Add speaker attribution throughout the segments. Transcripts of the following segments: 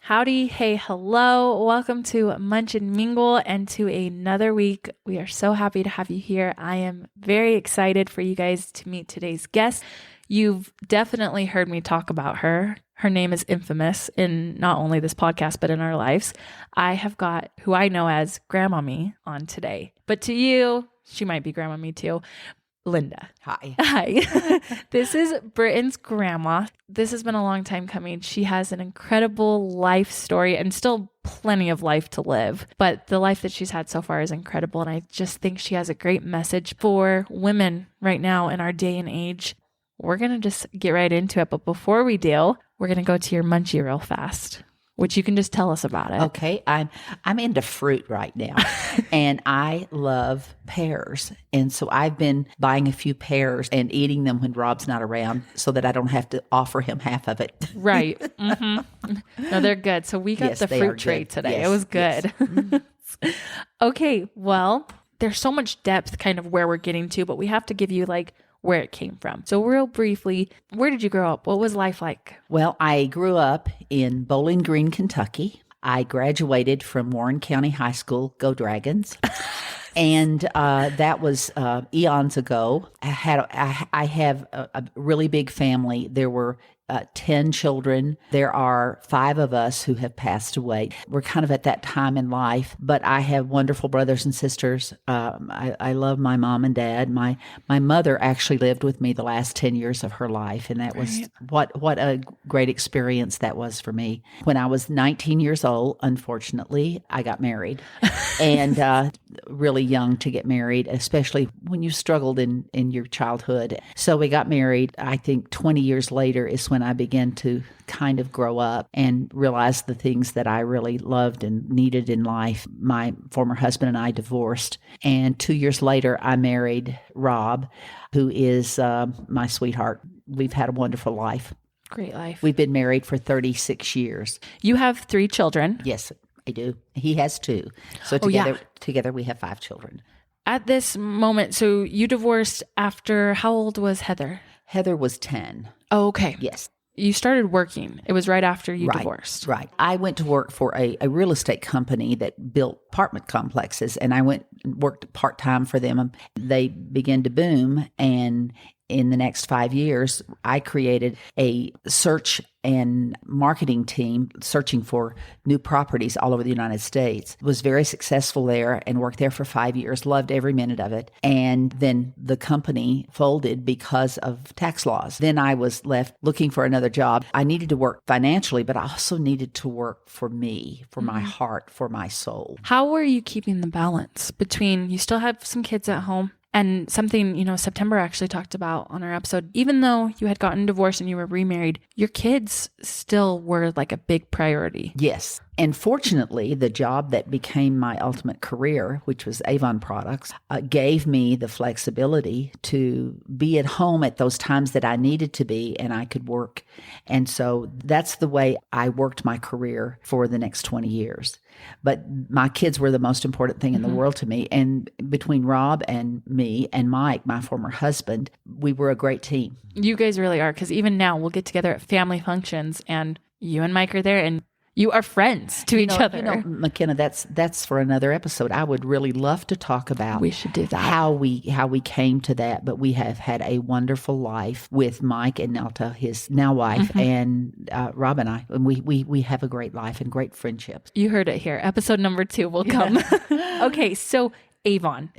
Speaker 1: Howdy, hey, hello. Welcome to Munch and Mingle and to another week. We are so happy to have you here. I am very excited for you guys to meet today's guest. You've definitely heard me talk about her. Her name is infamous in not only this podcast, but in our lives. I have got who I know as Grandmommy on today. But to you, she might be Grandmommy too. Linda.
Speaker 2: Hi.
Speaker 1: Hi. This is Britain's grandma. This has been a long time coming. She has an incredible life story and still plenty of life to live. But the life that she's had so far is incredible. And I just think she has a great message for women right now in our day and age. We're going to just get right into it. But before we do, we're going to go to your munchie real fast, which you can just tell us about it.
Speaker 2: Okay, I'm into fruit right now, and I love pears. And so I've been buying a few pears and eating them when Rob's not around so that I don't have to offer him half of it.
Speaker 1: Right. Mm-hmm. No, they're good. So we got the fruit tray today.
Speaker 2: Yes,
Speaker 1: it was good.
Speaker 2: Yes.
Speaker 1: Okay, well, there's so much depth kind of where we're getting to, but we have to give you like where it came from. So real briefly, where did you grow up? What was life like?
Speaker 2: Well, I grew up in Bowling Green, Kentucky. I graduated from Warren County High School. Go Dragons. And that was eons ago. I have a really big family. There were 10 children. There are 5 of us who have passed away. We're kind of at that time in life, but I have wonderful brothers and sisters. I love my mom and dad. My mother actually lived with me the last 10 years of her life, and that was what a great experience that was for me. When I was 19 years old, unfortunately, I got married, and really young to get married, especially when you struggled in your childhood. So we got married. I think 20 years later is when I began to kind of grow up and realize the things that I really loved and needed in life. My former husband and I divorced. And 2 years later, I married Rob, who is my sweetheart. We've had a wonderful life.
Speaker 1: Great life.
Speaker 2: We've been married for 36 years.
Speaker 1: You have 3 children.
Speaker 2: Yes, I do. He has 2. So together we have 5 children.
Speaker 1: At this moment, so you divorced after, how old was Heather?
Speaker 2: Heather was 10.
Speaker 1: Oh, okay.
Speaker 2: Yes.
Speaker 1: You started working. It was right after you divorced.
Speaker 2: Right. I went to work for a real estate company that built apartment complexes, and I went and worked part-time for them. They began to boom, and in the next 5 years, I created a search and marketing team searching for new properties all over the United States. Was very successful there and worked there for 5 years, loved every minute of it. And then the company folded because of tax laws. Then I was left looking for another job. I needed to work financially, but I also needed to work for me, for my heart, for my soul.
Speaker 1: How were you keeping the balance between, you still have some kids at home? And something, September actually talked about on our episode, even though you had gotten divorced and you were remarried, your kids still were like a big priority.
Speaker 2: Yes. And fortunately, the job that became my ultimate career, which was Avon products, gave me the flexibility to be at home at those times that I needed to be, and I could work. And so that's the way I worked my career for the next 20 years. But my kids were the most important thing in the world to me. And between Rob and me and Mike, my former husband, we were a great team.
Speaker 1: You guys really are, because even now we'll get together at family functions and you and Mike are there and you are friends to each other.
Speaker 2: McKenna, that's for another episode. I would really love to talk about.
Speaker 1: We should do that.
Speaker 2: How we came to that, but we have had a wonderful life with Mike and Nelta, his now wife, and Rob and I. And we have a great life and great friendships.
Speaker 1: You heard it here. Episode number 2 will come. Okay, so Avon.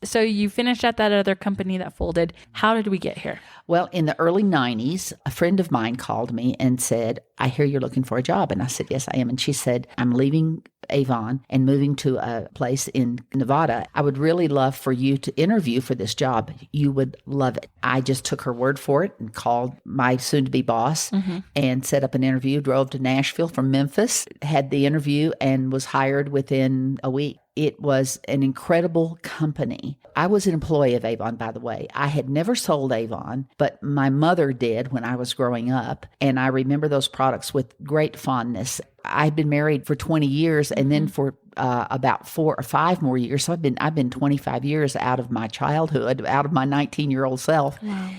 Speaker 1: So you finished at that other company that folded. How did we get here?
Speaker 2: Well, in the early 90s, a friend of mine called me and said, I hear you're looking for a job. And I said, yes, I am. And she said, I'm leaving Avon and moving to a place in Nevada. I would really love for you to interview for this job. You would love it. I just took her word for it and called my soon-to-be boss and set up an interview, drove to Nashville from Memphis, had the interview, and was hired within a week. It was an incredible company. I was an employee of Avon, by the way. I had never sold Avon, but my mother did when I was growing up. And I remember those products with great fondness. I'd been married for 20 years, and then for about 4 or 5 more years. So I've been 25 years out of my childhood, out of my 19-year-old self.
Speaker 1: Wow.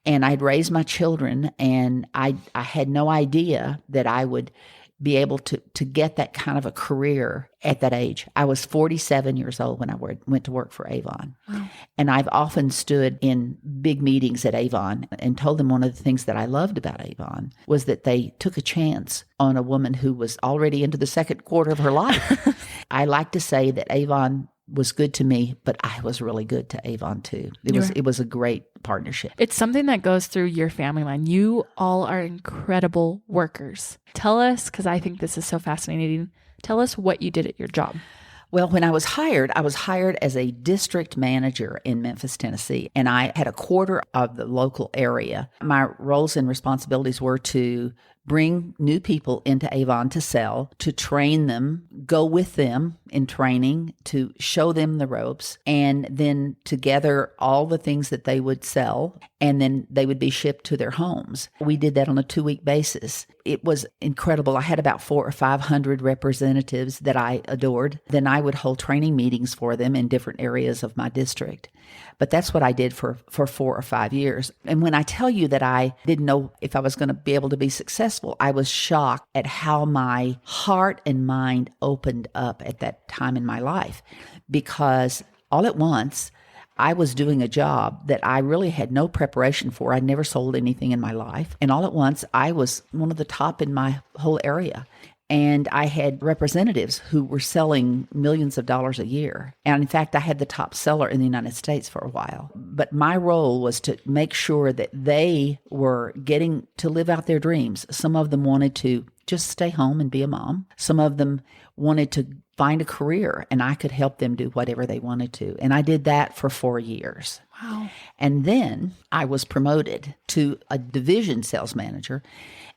Speaker 2: And I'd raised my children, and I had no idea that I would be able to get that kind of a career at that age. I was 47 years old when I went to work for Avon.
Speaker 1: Wow.
Speaker 2: And I've often stood in big meetings at Avon and told them one of the things that I loved about Avon was that they took a chance on a woman who was already into the second quarter of her life. I like to say that Avon was good to me, but I was really good to Avon too. It was a great partnership.
Speaker 1: It's something that goes through your family line. You all are incredible workers. Tell us, because I think this is so fascinating, tell us what you did at your job.
Speaker 2: Well, when I was hired as a district manager in Memphis, Tennessee, and I had a quarter of the local area. My roles and responsibilities were to bring new people into Avon to sell, to train them, go with them in training, to show them the ropes, and then to gather all the things that they would sell, and then they would be shipped to their homes. We did that on a 2-week basis. It was incredible. I had about 400 or 500 representatives that I adored. Then I would hold training meetings for them in different areas of my district. But that's what I did for 4 or 5 years. And when I tell you that I didn't know if I was going to be able to be successful, I was shocked at how my heart and mind opened up at that time in my life. Because all at once, I was doing a job that I really had no preparation for. I'd never sold anything in my life. And all at once, I was one of the top in my whole area. And I had representatives who were selling millions of dollars a year. And in fact, I had the top seller in the United States for a while. But my role was to make sure that they were getting to live out their dreams. Some of them wanted to just stay home and be a mom. Some of them wanted to find a career, and I could help them do whatever they wanted to. And I did that for 4 years.
Speaker 1: Wow.
Speaker 2: And then I was promoted to a division sales manager.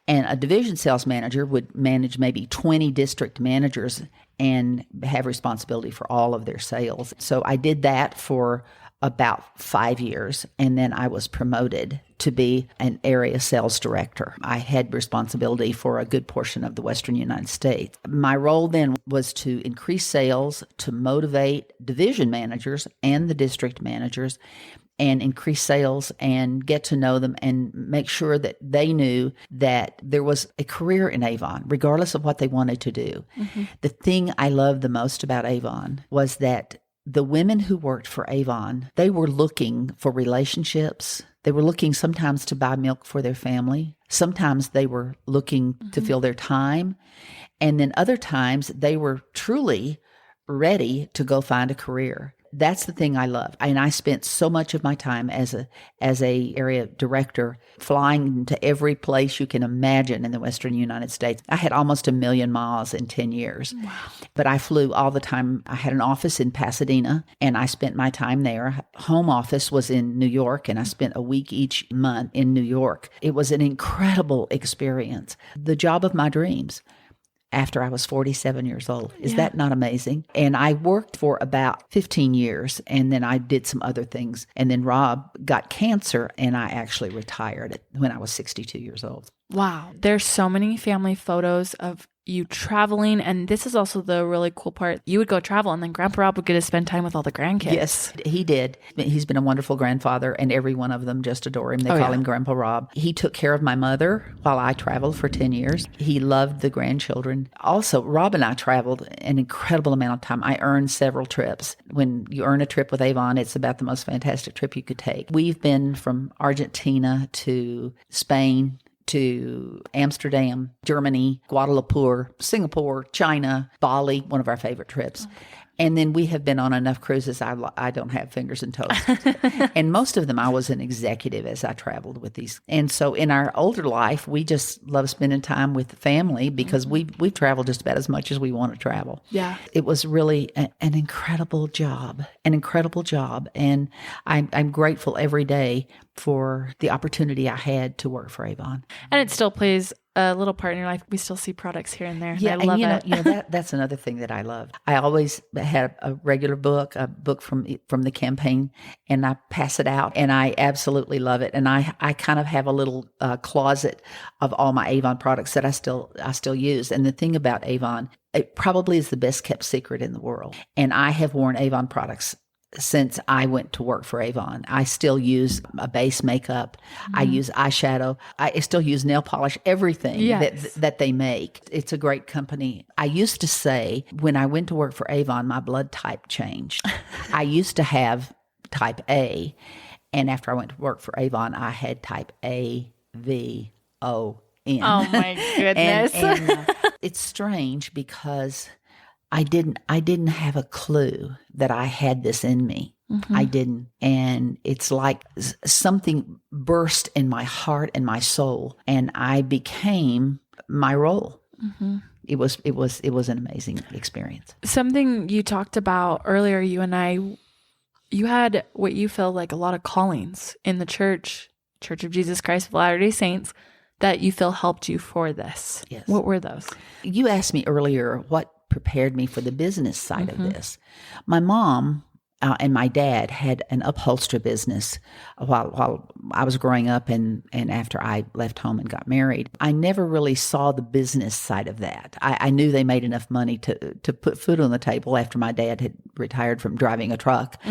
Speaker 2: And a division sales manager would manage maybe 20 district managers and have responsibility for all of their sales. So I did that for about 5 years, and then I was promoted to be an area sales director. I had responsibility for a good portion of the Western United States. My role then was to increase sales, to motivate division managers and the district managers, and increase sales and get to know them and make sure that they knew that there was a career in Avon, regardless of what they wanted to do. Mm-hmm. The thing I loved the most about Avon was that the women who worked for Avon, they were looking for relationships. They were looking sometimes to buy milk for their family. Sometimes they were looking to fill their time. And then other times they were truly ready to go find a career. That's the thing I loved. And I spent so much of my time as a area director flying to every place you can imagine in the Western United States. I had almost 1 million miles in 10 years. Wow. But I flew all the time. I had an office in Pasadena, and I spent my time there. Home office was in New York, and I spent a week each month in New York. It was an incredible experience. The job of my dreams. After I was 47 years old. Is that not amazing? And I worked for about 15 years, and then I did some other things. And then Rob got cancer, and I actually retired when I was 62 years old.
Speaker 1: Wow. There's so many family photos of you traveling. And this is also the really cool part. You would go travel, and then Grandpa Rob would get to spend time with all the grandkids.
Speaker 2: Yes, he did. He's been a wonderful grandfather, and every one of them just adore him. They call him Grandpa Rob. He took care of my mother while I traveled for 10 years. He loved the grandchildren. Also, Rob and I traveled an incredible amount of time. I earned several trips. When you earn a trip with Avon, it's about the most fantastic trip you could take. We've been from Argentina to Spain, to Amsterdam, Germany, Guadalajara, Singapore, China, Bali, one of our favorite trips. And then we have been on enough cruises, I don't have fingers and toes. And most of them, I was an executive as I traveled with these. And so in our older life, we just love spending time with the family because we've traveled just about as much as we want to travel.
Speaker 1: Yeah.
Speaker 2: It was really an incredible job, And I'm grateful every day for the opportunity I had to work for Avon.
Speaker 1: And it still plays a little part in your life. We still see products here and there.
Speaker 2: Yeah,
Speaker 1: and I love it.
Speaker 2: You know that's another thing that I love. I always had a regular book, a book from the campaign, and I pass it out, and I absolutely love it. And I kind of have a little closet of all my Avon products that I still use. And the thing about Avon, It probably is the best kept secret in the world. And I have worn Avon products since I went to work for Avon. I still use a base makeup. I use eyeshadow. I still use nail polish, everything that they make. It's a great company. I used to say when I went to work for Avon, my blood type changed. I used to have type A. And after I went to work for Avon, I had type AVON.
Speaker 1: Oh my goodness.
Speaker 2: and it's strange because I didn't have a clue that I had this in me. I didn't. And it's like something burst in my heart and my soul, and I became my role. It was an amazing experience.
Speaker 1: Something you talked about earlier, you and I, you had what you feel like a lot of callings in the Church of Jesus Christ of Latter-day Saints that you feel helped you for this.
Speaker 2: Yes.
Speaker 1: What were those?
Speaker 2: You asked me earlier what prepared me for the business side of this. My mom and my dad had an upholstery business while I was growing up and after I left home and got married. I never really saw the business side of that. I knew they made enough money to put food on the table after my dad had retired from driving a truck.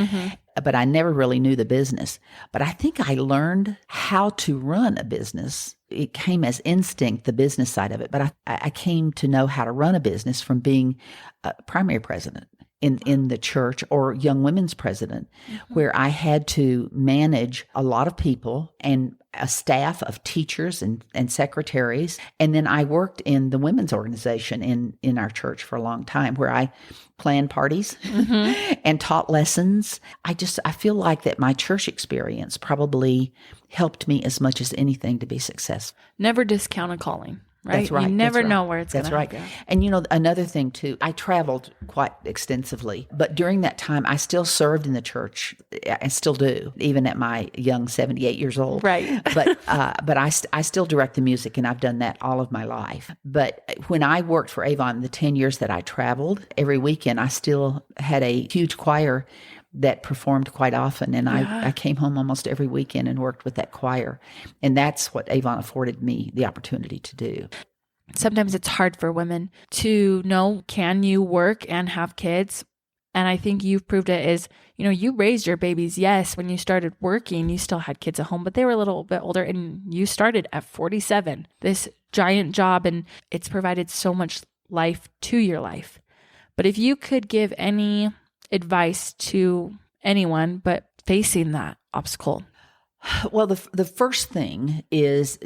Speaker 2: But I never really knew the business. But I think I learned how to run a business. It came as instinct, the business side of it. But I came to know how to run a business from being a primary president in the church or young women's president, where I had to manage a lot of people and a staff of teachers and secretaries. And then I worked in the women's organization in our church for a long time, where I planned parties and taught lessons. I feel like that my church experience probably helped me as much as anything to be successful.
Speaker 1: Never discount a calling. Right?
Speaker 2: That's right.
Speaker 1: You never
Speaker 2: That's right.
Speaker 1: know where it's going to
Speaker 2: go. And another thing too, I traveled quite extensively, but during that time I still served in the church. I still do, even at my young 78 years old.
Speaker 1: Right.
Speaker 2: But I still direct the music, and I've done that all of my life. But when I worked for Avon, the 10 years that I traveled, every weekend I still had a huge choir that performed quite often. And I came home almost every weekend and worked with that choir. And that's what Avon afforded me the opportunity to do.
Speaker 1: Sometimes it's hard for women to know, can you work and have kids? And I think you've proved it is, you raised your babies. Yes, when you started working, you still had kids at home, but they were a little bit older, and you started at 47, this giant job, and it's provided so much life to your life. But if you could give any advice to anyone but facing that obstacle?
Speaker 2: Well, the first thing is,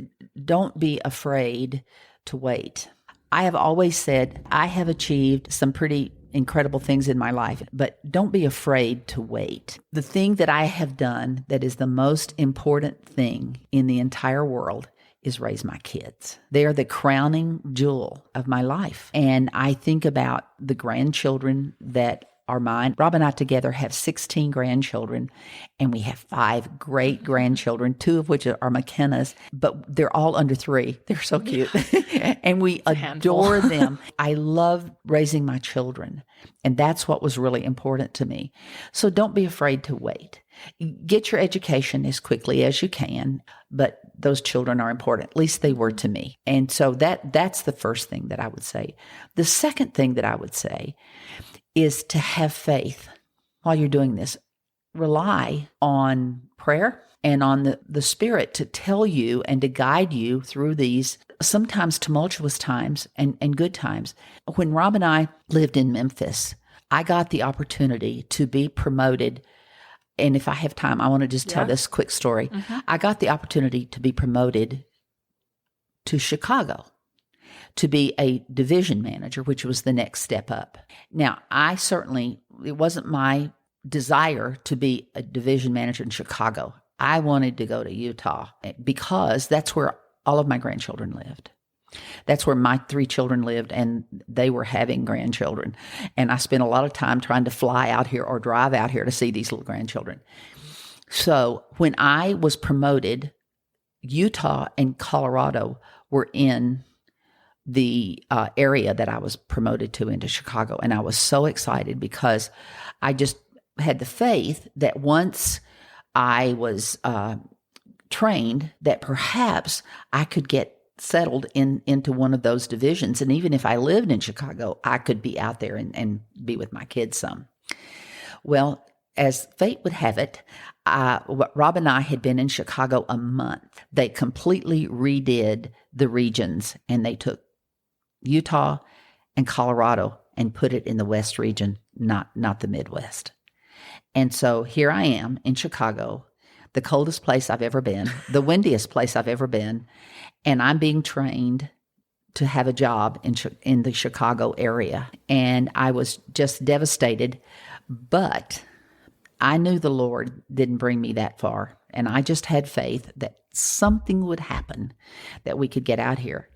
Speaker 2: don't be afraid to wait. I have always said I have achieved some pretty incredible things in my life, but don't be afraid to wait. The thing that I have done that is the most important thing in the entire world is raise my kids. They are the crowning jewel of my life. And I think about the grandchildren that are mine. Rob and I together have 16 grandchildren, and we have 5 great grandchildren, 2 of which are McKenna's, but they're all under 3. They're so cute. And we adore them. I love raising my children, and that's what was really important to me. So don't be afraid to wait. Get your education as quickly as you can, but those children are important. At least they were to me. And so that's the first thing that I would say. The second thing that I would say is to have faith while you're doing this. Rely on prayer and on the Spirit to tell you and to guide you through these sometimes tumultuous times and good times. When Rob and I lived in Memphis, I got the opportunity to be promoted. And if I have time, I want to just tell this quick story. I got the opportunity to be promoted to Chicago, to be a division manager, which was the next step up. Now, it wasn't my desire to be a division manager in Chicago. I wanted to go to Utah because that's where all of my grandchildren lived. That's where my 3 children lived, and they were having grandchildren. And I spent a lot of time trying to fly out here or drive out here to see these little grandchildren. So when I was promoted, Utah and Colorado were in the area that I was promoted to into Chicago. And I was so excited because I just had the faith that once I was trained, that perhaps I could get settled into one of those divisions. And even if I lived in Chicago, I could be out there and be with my kids some. Well, as fate would have it, Rob and I had been in Chicago a month. They completely redid the regions, and they took Utah and Colorado and put it in the West region, not the Midwest. And so here I am in Chicago, the coldest place I've ever been, the windiest place I've ever been, and I'm being trained to have a job in the Chicago area. And I was just devastated, but I knew the Lord didn't bring me that far, and I just had faith that something would happen, that we could get out here.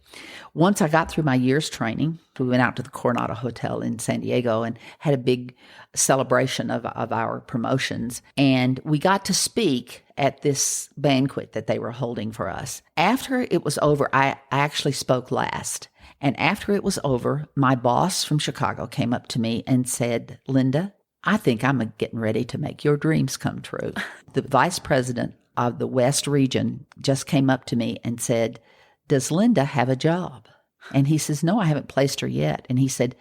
Speaker 2: Once I got through my year's training, we went out to the Coronado Hotel in San Diego and had a big celebration of our promotions. And we got to speak at this banquet that they were holding for us. After it was over, I actually spoke last. And after it was over, my boss from Chicago came up to me and said, "Linda, I think I'm getting ready to make your dreams come true." The vice president of the West region just came up to me and said, "Does Linda have a job?" And he says, "No, I haven't placed her yet." And he said,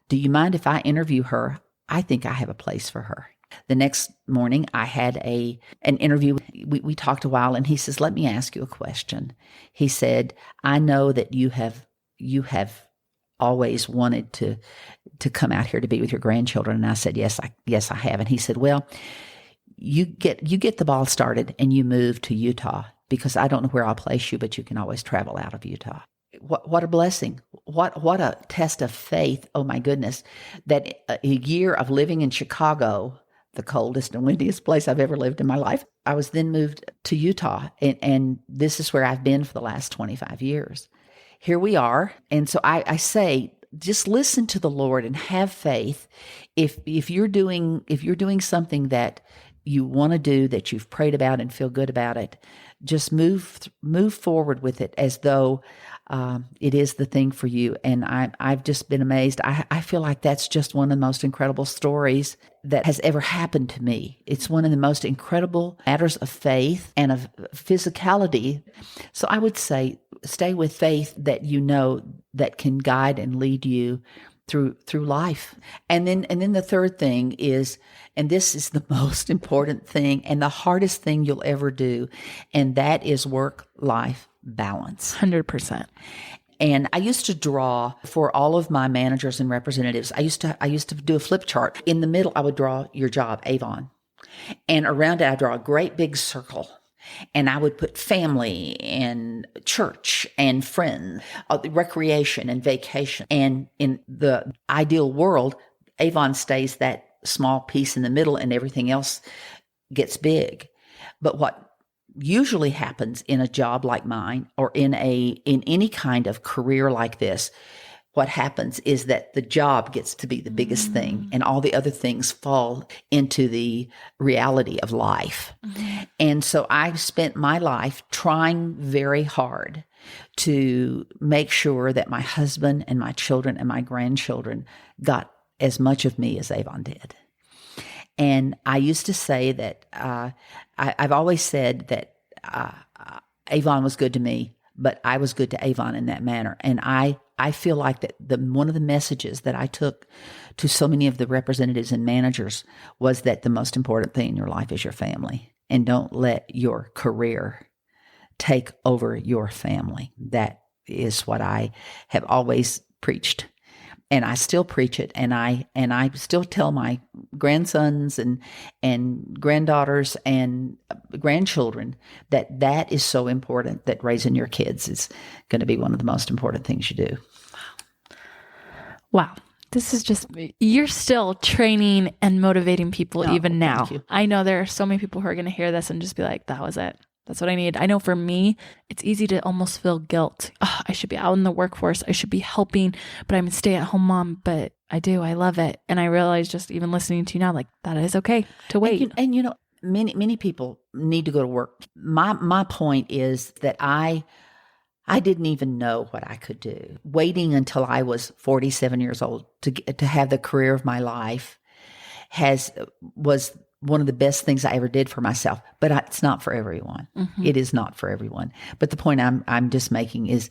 Speaker 2: "Do you mind if I interview her? I think I have a place for her." The next morning, I had an interview. We talked a while, and he says, "Let me ask you a question." He said, "I know that you have always wanted to come out here to be with your grandchildren." And I said, yes, I have. And he said, "Well, you get the ball started and you move to Utah, because I don't know where I'll place you, but you can always travel out of Utah." What a blessing. What a test of faith. Oh my goodness. That a year of living in Chicago, the coldest and windiest place I've ever lived in my life, I was then moved to Utah. And this is where I've been for the last 25 years. Here we are. And so I say, just listen to the Lord and have faith. If you're doing something that you want to do, that you've prayed about and feel good about it, just move forward with it as though it is the thing for you. And I've just been amazed. I feel like that's just one of the most incredible stories that has ever happened to me. It's one of the most incredible matters of faith and of physicality. So I would say, stay with faith that you know that can guide and lead you through life. And then the third thing is, and this is the most important thing and the hardest thing you'll ever do, and that is work-life balance.
Speaker 1: 100%.
Speaker 2: And I used to draw for all of my managers and representatives. I used to do a flip chart. In the middle, I would draw your job, Avon. And around it, I draw a great big circle. And I would put family and church and friends, recreation and vacation. And in the ideal world, Avon stays that small piece in the middle and everything else gets big. But what usually happens in a job like mine, or in any kind of career like this, what happens is that the job gets to be the biggest thing, and all the other things fall into the reality of life. Mm-hmm. And so I've spent my life trying very hard to make sure that my husband and my children and my grandchildren got as much of me as Avon did. And I used to say that I've always said that Avon was good to me, but I was good to Avon in that manner. And I feel like that one of the messages that I took to so many of the representatives and managers was that the most important thing in your life is your family, and don't let your career take over your family. That is what I have always preached. And I still preach it, and I still tell my grandsons and granddaughters and grandchildren that is so important, that raising your kids is going to be one of the most important things you do.
Speaker 1: Wow. This is just, you're still training and motivating people even now. I know there are so many people who are going to hear this and just be like, that was it. That's what I need. I know for me, it's easy to almost feel guilt. Oh, I should be out in the workforce. I should be helping, but I'm a stay-at-home mom. But I love it. And I realize, just even listening to you now, like, that is okay to wait.
Speaker 2: And many people need to go to work. My point is that I didn't even know what I could do. Waiting until I was 47 years old to have the career of my life was one of the best things I ever did for myself, but it's not for everyone. It is not for everyone. But the point I'm just making is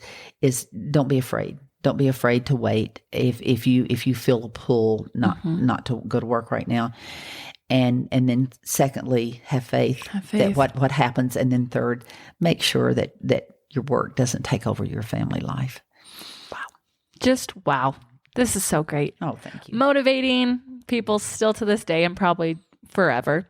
Speaker 2: don't be afraid. Don't be afraid to wait if you feel a pull not to go to work right now. And then secondly, have faith. That what happens. And then third, make sure that your work doesn't take over your family life.
Speaker 1: Wow. Just wow. This is so great.
Speaker 2: Oh, thank you.
Speaker 1: Motivating people still to this day and probably forever.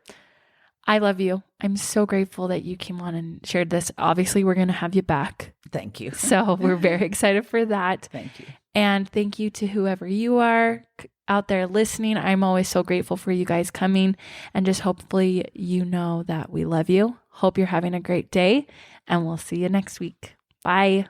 Speaker 1: I love you. I'm so grateful that you came on and shared this. Obviously, we're going to have you back.
Speaker 2: Thank you.
Speaker 1: So we're very excited for that.
Speaker 2: Thank you.
Speaker 1: And thank you to whoever you are out there listening. I'm always so grateful for you guys coming, and just hopefully you know that we love you. Hope you're having a great day, and we'll see you next week. Bye.